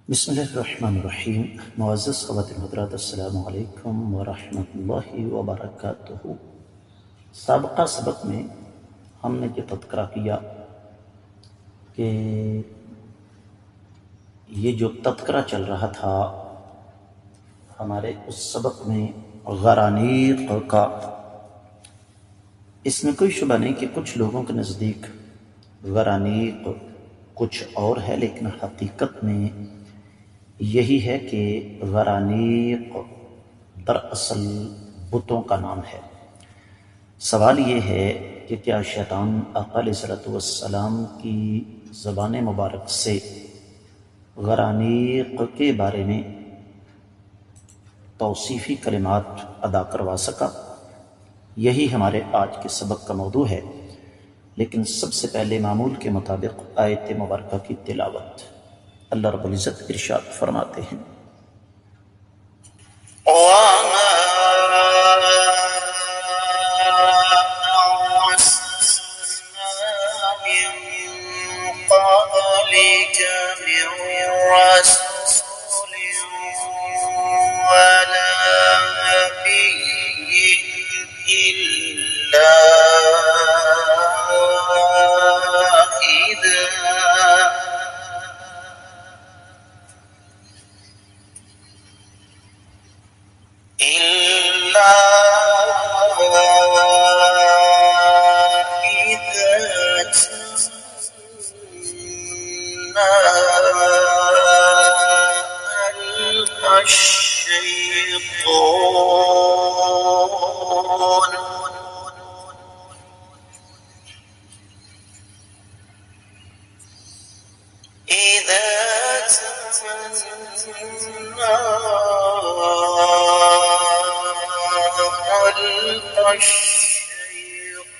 بسم اللہ الرحمن الرحیم۔ معزز خواتین حضرات، السلام علیکم ورحمۃ اللہ وبرکاتہ۔ سابقہ سبق میں ہم نے یہ تذکرہ کیا کہ یہ جو تذکرہ چل رہا تھا ہمارے اس سبق میں غرانیق کا، اس میں کوئی شبہ نہیں کہ کچھ لوگوں کے نزدیک غرانیق کچھ اور ہے، لیکن حقیقت میں یہی ہے کہ غرانیق دراصل بتوں کا نام ہے۔ سوال یہ ہے کہ کیا شیطان آقا علیہ الصلوۃ والسلام کی زبان مبارک سے غرانیق کے بارے میں توصیفی کلمات ادا کروا سکا؟ یہی ہمارے آج کے سبق کا موضوع ہے، لیکن سب سے پہلے معمول کے مطابق آیت مبارکہ کی تلاوت۔ اللہ رب العزت ارشاد فرماتے ہیں، وَمَا أَرْسَلْنَا مِن قَبْلِكَ مِن رَّسُولٍ وَلَا نَبِيٍّ إِلَّا إِذَا تَمَنَّىٰ أَلْقَى الشيطان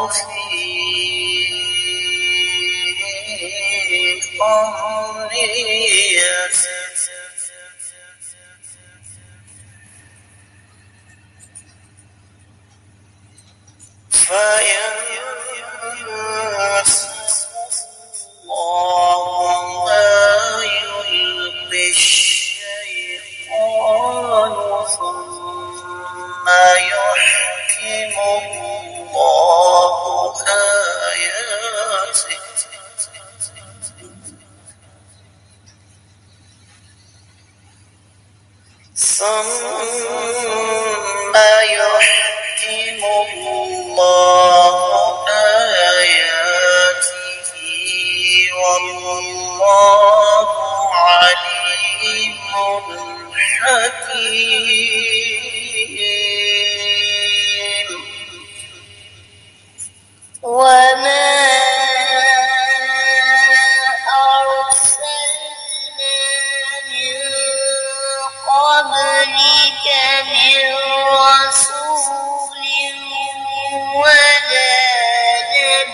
في أمنيته فينسخ الله ما يلقي الشيطان ثم يحكم الله آياته والله عليم حكيم. وما أرسلنا من قبلك من رسول ولا نبي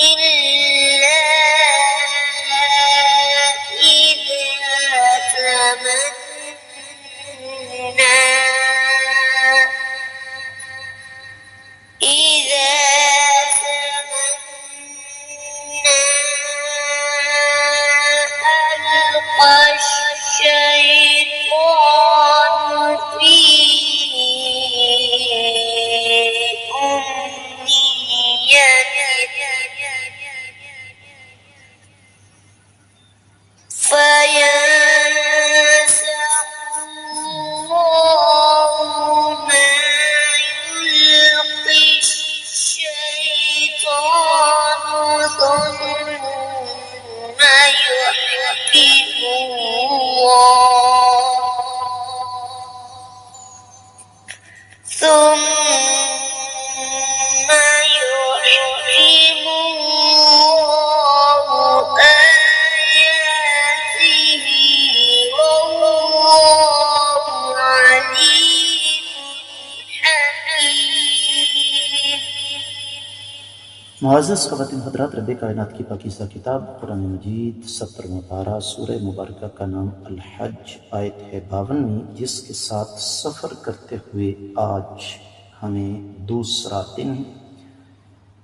إلا إذا تمنى ألقى الشيطان في أمنيته فينسخ الله ما يلقي الشيطان ثم يحكم الله آياته والله عليم حكيم. معزز خواتین حضرات، رب کائنات کی پاکیزہ کتاب قرآن مجید 70واں پارہ سورہ مبارکہ کا نام الحج آیت ہے 52ویں، جس کے ساتھ سفر کرتے ہوئے آج ہمیں دوسرا دن ہے۔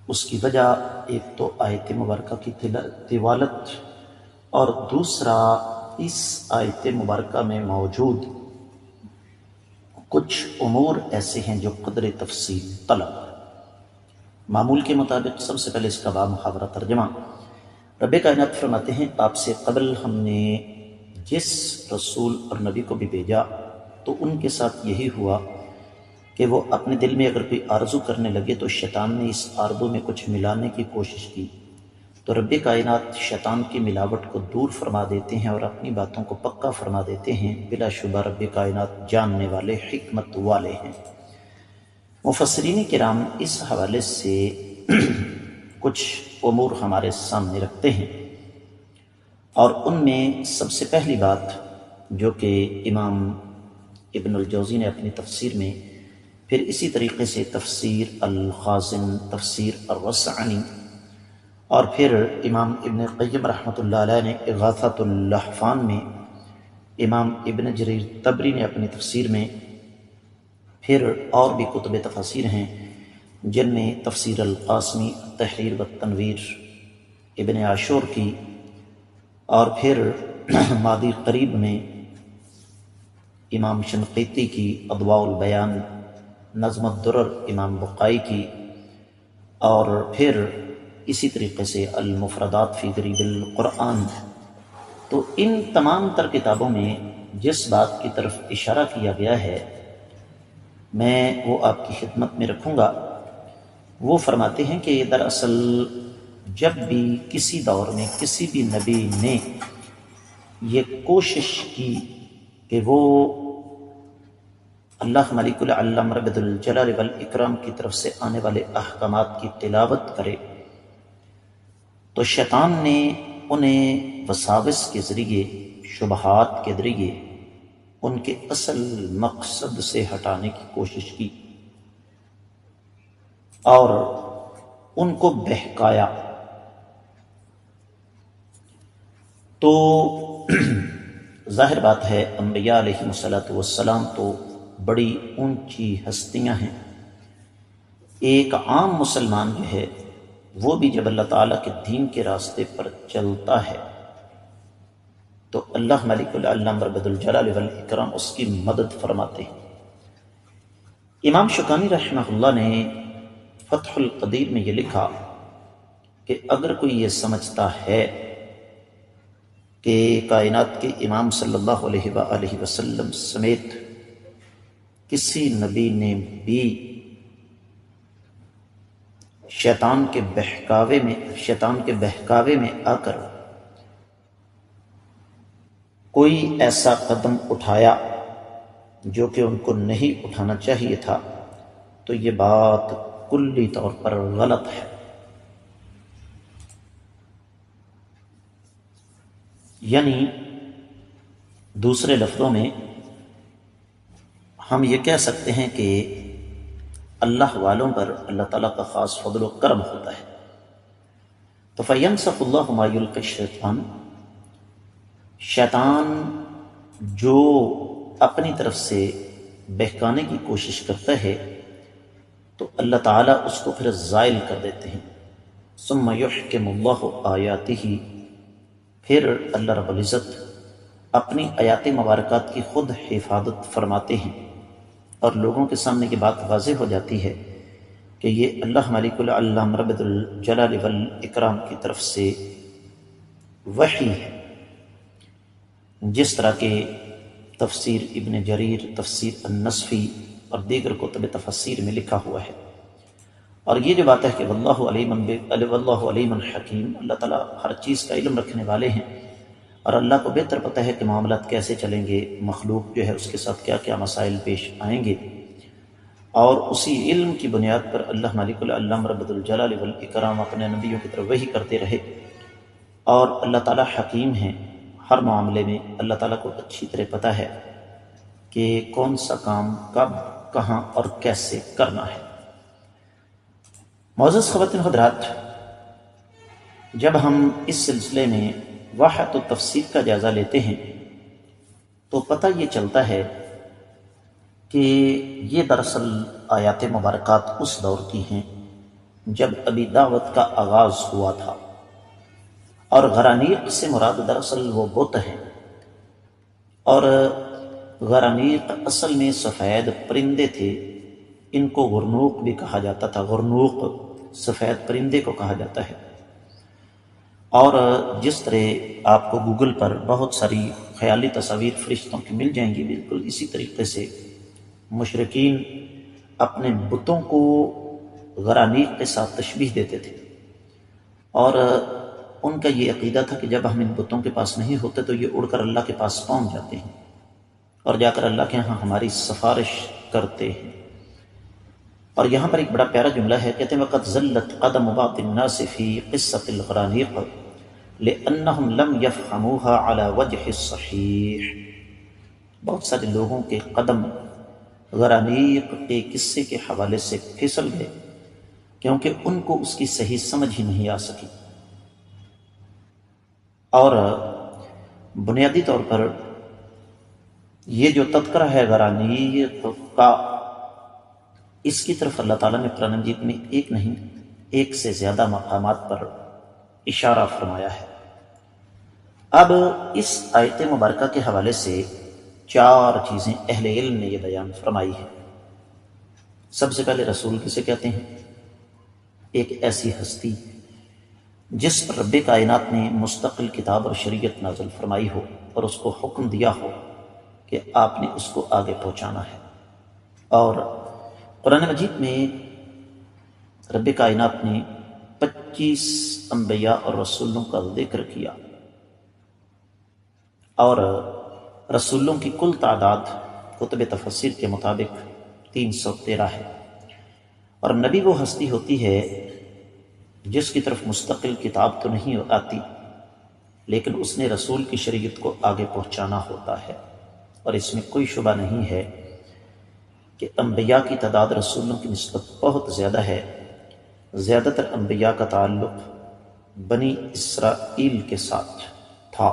اس کی وجہ ایک تو آیت مبارکہ کی تلاوت اور دوسرا اس آیت مبارکہ میں موجود کچھ امور ایسے ہیں جو قدر تفصیل طلب۔ معمول کے مطابق سب سے پہلے اس کا بامحاورہ ترجمہ۔ رب کائنات فرماتے ہیں آپ سے قبل ہم نے جس رسول اور نبی کو بھی بھیجا تو ان کے ساتھ یہی ہوا کہ وہ اپنے دل میں اگر کوئی آرزو کرنے لگے تو شیطان نے اس آرزو میں کچھ ملانے کی کوشش کی، تو رب کائنات شیطان کی ملاوٹ کو دور فرما دیتے ہیں اور اپنی باتوں کو پکا فرما دیتے ہیں۔ بلا شبہ رب کائنات جاننے والے، حکمت والے ہیں۔ مفسرین کرام اس حوالے سے کچھ امور ہمارے سامنے رکھتے ہیں، اور ان میں سب سے پہلی بات جو کہ امام ابن الجوزی نے اپنی تفسیر میں، پھر اسی طریقے سے تفسیر الخازن، تفسیر الرسعنی، اور پھر امام ابن قیم رحمۃ اللہ علیہ نے اغاثۃ اللحفان میں، امام ابن جریر طبری نے اپنی تفسیر میں، پھر اور بھی کتب تفاسیر ہیں جن میں تفسیر القاسمی، تحریر والتنویر ابن عاشور کی، اور پھر ماضی قریب میں امام شنقیطی کی اضواء البیان، نظم الدرر امام بقائی کی، اور پھر اسی طریقے سے المفردات فی غریب القرآن۔ تو ان تمام تر کتابوں میں جس بات کی طرف اشارہ کیا گیا ہے میں وہ آپ کی خدمت میں رکھوں گا۔ وہ فرماتے ہیں کہ دراصل جب بھی کسی دور میں کسی بھی نبی نے یہ کوشش کی کہ وہ اللہ ملک العلم رب الجلال والاکرام کی طرف سے آنے والے احکامات کی تلاوت کرے، تو شیطان نے انہیں وساوس کے ذریعے، شبہات کے ذریعے ان کے اصل مقصد سے ہٹانے کی کوشش کی اور ان کو بہکایا۔ تو ظاہر بات ہے انبیاء علیہ السلام تو بڑی اونچی ہستیاں ہیں۔ ایک عام مسلمان جو ہے وہ بھی جب اللہ تعالیٰ کے دین کے راستے پر چلتا ہے تو اللہ ملک العلم رب الجلال والاکرام اس کی مدد فرماتے ہیں۔ امام شوکانی رحمہ اللہ نے فتح القدیر میں یہ لکھا کہ اگر کوئی یہ سمجھتا ہے کہ کائنات کے امام صلی اللہ علیہ وآلہ وسلم سمیت کسی نبی نے بھی شیطان کے بہکاوے میں آ کر کوئی ایسا قدم اٹھایا جو کہ ان کو نہیں اٹھانا چاہیے تھا، تو یہ بات کلی طور پر غلط ہے۔ یعنی دوسرے لفظوں میں ہم یہ کہہ سکتے ہیں کہ اللہ والوں پر اللہ تعالیٰ کا خاص فضل و کرم ہوتا ہے۔ تو فَيَنْسَخُ اللَّهُ مَا يُلْقِي الشَّيْطَانُ، شیطان جو اپنی طرف سے بہکانے کی کوشش کرتا ہے تو اللہ تعالیٰ اس کو پھر زائل کر دیتے ہیں۔ ثُمَّ يُحْكِمُ اللَّهُ آيَاتِهِ، پھر اللہ رب العزت اپنی آیات مبارکات کی خود حفاظت فرماتے ہیں، اور لوگوں کے سامنے یہ بات واضح ہو جاتی ہے کہ یہ اللہ ملک العلم رب الجلال والاکرام کی طرف سے وحی ہے، جس طرح کہ تفسیر ابن جریر، تفسیر النصفی اور دیگر کتب تفسیر میں لکھا ہوا ہے۔ اور یہ جو بات ہے کہ واللہ علیم حکیم، اللہ تعالیٰ ہر چیز کا علم رکھنے والے ہیں، اور اللہ کو بہتر پتہ ہے کہ معاملات کیسے چلیں گے، مخلوق جو ہے اس کے ساتھ کیا کیا مسائل پیش آئیں گے، اور اسی علم کی بنیاد پر اللہ ملک العلم رب الجلال والاکرام اپنے نبیوں کی طرف وحی کرتے رہے۔ اور اللہ تعالیٰ حکیم ہیں، ہر معاملے میں اللہ تعالیٰ کو اچھی طرح پتہ ہے کہ کون سا کام کب، کہاں اور کیسے کرنا ہے۔ معزز خواتین حضرات، جب ہم اس سلسلے میں وحدت و تفسیر کا جائزہ لیتے ہیں تو پتہ یہ چلتا ہے کہ یہ دراصل آیات مبارکات اس دور کی ہیں جب ابھی دعوت کا آغاز ہوا تھا، اور غرانیق سے مراد دراصل وہ بت ہیں، اور غرانیق اصل میں سفید پرندے تھے، ان کو غرنوق بھی کہا جاتا تھا، غرنوق سفید پرندے کو کہا جاتا ہے۔ اور جس طرح آپ کو گوگل پر بہت ساری خیالی تصاویر فرشتوں کی مل جائیں گی، بالکل اسی طریقے سے مشرکین اپنے بتوں کو غرانیق کے ساتھ تشبیہ دیتے تھے، اور ان کا یہ عقیدہ تھا کہ جب ہم ان بتوں کے پاس نہیں ہوتے تو یہ اڑ کر اللہ کے پاس پہنچ جاتے ہیں اور جا کر اللہ کے ہاں ہماری سفارش کرتے ہیں۔ اور یہاں پر ایک بڑا پیارا جملہ ہے، کہتے ہیں وَقَدْ زَلَّتْ قَدَمُ بَعْضِ النَّاسِ فِي قِصَّةِ الْغَرَانِيقِ لِأَنَّهُمْ لَمْ يَفْهَمُوهَا عَلَى وَجْهِ الصَّحِيحِ۔ بہت سارے لوگوں کے قدم غرانیق کے قصے کے حوالے سے پھسل گئے کیونکہ ان کو اس کی صحیح سمجھ ہی نہیں آ سکی۔ اور بنیادی طور پر یہ جو تذکرہ ہے غرانیق کا، اس کی طرف اللہ تعالیٰ نے قرآن مجید میں ایک نہیں ایک سے زیادہ مقامات پر اشارہ فرمایا ہے۔ اب اس آیت مبارکہ کے حوالے سے 4 چیزیں اہل علم نے یہ بیان فرمائی ہے۔ سب سے پہلے رسول کسے کہتے ہیں؟ ایک ایسی ہستی جس پر رب کائنات نے مستقل کتاب اور شریعت نازل فرمائی ہو اور اس کو حکم دیا ہو کہ آپ نے اس کو آگے پہنچانا ہے۔ اور قرآن مجید میں رب کائنات نے 25 انبیاء اور رسولوں کا ذکر کیا، اور رسولوں کی کل تعداد کتب تفسیر کے مطابق 313 ہے۔ اور نبی وہ ہستی ہوتی ہے جس کی طرف مستقل کتاب تو نہیں آتی، لیکن اس نے رسول کی شریعت کو آگے پہنچانا ہوتا ہے۔ اور اس میں کوئی شبہ نہیں ہے کہ انبیاء کی تعداد رسولوں کی نسبت بہت زیادہ ہے۔ زیادہ تر انبیاء کا تعلق بنی اسرائیل کے ساتھ تھا،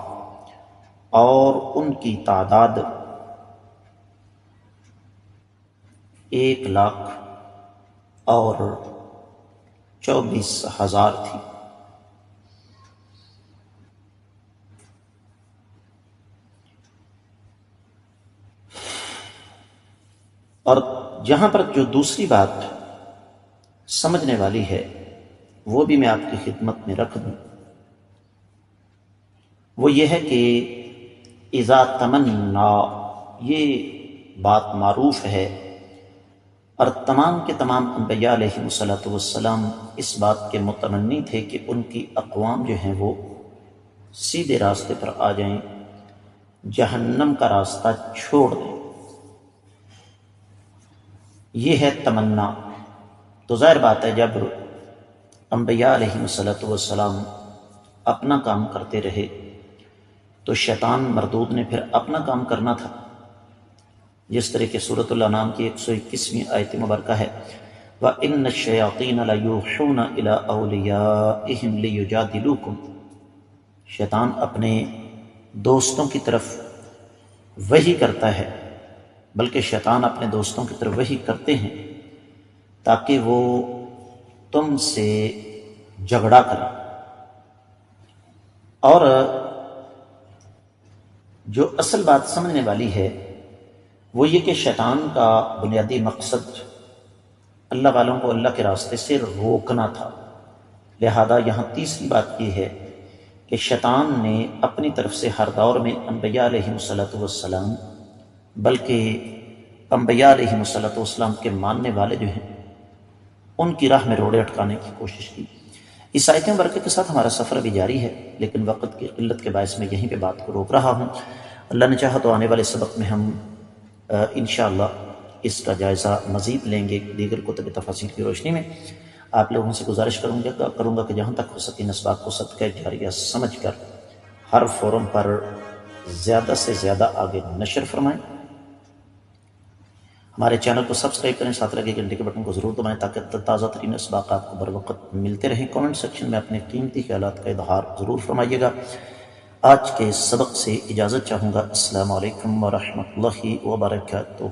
اور ان کی تعداد 1,24,000 تھی۔ اور جہاں پر جو دوسری بات سمجھنے والی ہے وہ بھی میں آپ کی خدمت میں رکھ دوں، وہ یہ ہے کہ اذا تمنا، یہ بات معروف ہے، اور تمام کے تمام انبیاء علیہ السلام اس بات کے متمنی تھے کہ ان کی اقوام جو ہیں وہ سیدھے راستے پر آ جائیں، جہنم کا راستہ چھوڑ دیں۔ یہ ہے تمنا۔ تو ظاہر بات ہے جب انبیاء علیہ السلام اپنا کام کرتے رہے تو شیطان مردود نے پھر اپنا کام کرنا تھا، جس طرح کہ سورۃ الانعام کی 121ویں آیت مبارکہ ہے وَإِنَّ الشَّيَاطِينَ لَيُوحُونَ إِلَىٰ أَوْلِيَائِهِمْ لِيُجَادِلُوكُمْ۔ شیطان اپنے دوستوں کی طرف وحی کرتا ہے، بلکہ شیطان اپنے دوستوں کی طرف وحی کرتے ہیں تاکہ وہ تم سے جھگڑا کریں۔ اور جو اصل بات سمجھنے والی ہے وہ یہ کہ شیطان کا بنیادی مقصد اللہ والوں کو اللہ کے راستے سے روکنا تھا۔ لہذا یہاں تیسری بات یہ ہے کہ شیطان نے اپنی طرف سے ہر دور میں انبیاء علیہ السلام بلکہ انبیاء علیہ السلام کے ماننے والے جو ہیں ان کی راہ میں روڑے اٹکانے کی کوشش کی۔ اس آیت مبارکہ کے ساتھ ہمارا سفر بھی جاری ہے، لیکن وقت کی قلت کے باعث میں یہیں پہ بات کو روک رہا ہوں۔ اللہ نے چاہا تو آنے والے سبق میں ہم انشاءاللہ اس کا جائزہ مزید لیں گے دیگر کتب تفاسیر کی روشنی میں۔ آپ لوگوں سے گزارش کروں گا کہ جہاں تک ہو سکے ان اسباق کو صدقہ جاریہ سمجھ کر ہر فورم پر زیادہ سے زیادہ آگے نشر فرمائیں۔ ہمارے چینل کو سبسکرائب کریں، ساتھ لگے گھنٹے کے بٹن کو ضرور دبائیں تاکہ تازہ ترین اسباق آپ کو بر وقت ملتے رہیں۔ کامنٹ سیکشن میں اپنے قیمتی خیالات کا اظہار ضرور فرمائیے گا۔ آج کے سبق سے اجازت چاہوں گا۔ السلام علیکم ورحمۃ اللہ وبرکاتہ۔